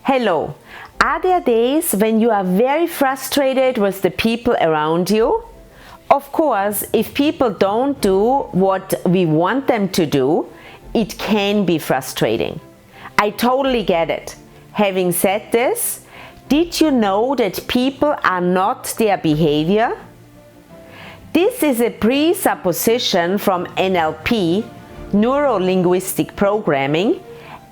Hello. Are there days when you are very frustrated with the people around you? Of course, if people don't do what we want them to do, it can be frustrating. I totally get it. Having said this, did you know that people are not their behavior? This is a presupposition from NLP, Neuro Linguistic Programming,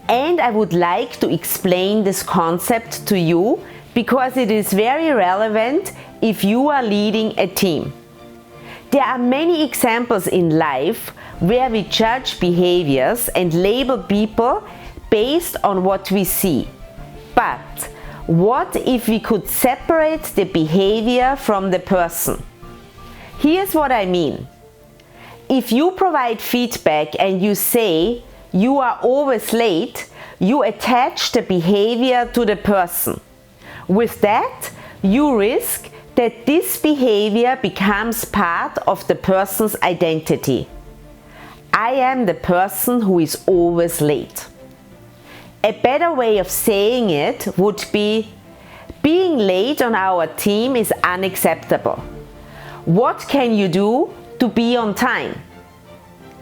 and I would like to explain this concept to you because it is very relevant if you are leading a team. There are many examples in life where we judge behaviors and label people based on what we see. But what if we could separate the behavior from the person? Here's what I mean. If you provide feedback and you say, "You are always late," you attach the behavior to the person. With that, you risk that this behavior becomes part of the person's identity. I am the person who is always late. A better way of saying it would be, being late on our team is unacceptable. What can you do to be on time?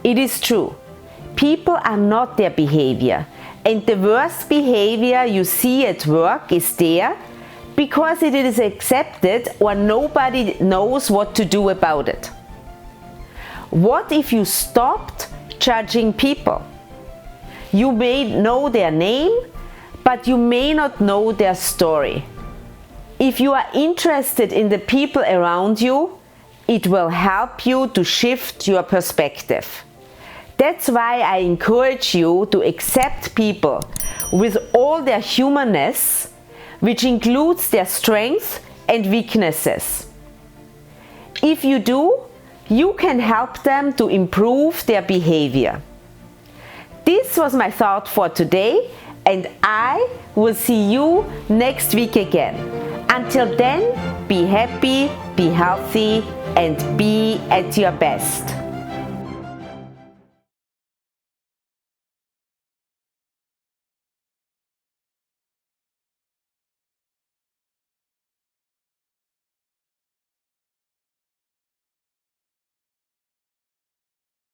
It is true. People are not their behavior, and the worst behavior you see at work is there because it is accepted or nobody knows what to do about it. What if you stopped judging people? You may know their name, but you may not know their story. If you are interested in the people around you, it will help you to shift your perspective. That's why I encourage you to accept people with all their humanness, which includes their strengths and weaknesses. If you do, you can help them to improve their behavior. This was my thought for today, and I will see you next week again. Until then, be happy, be healthy, and be at your best.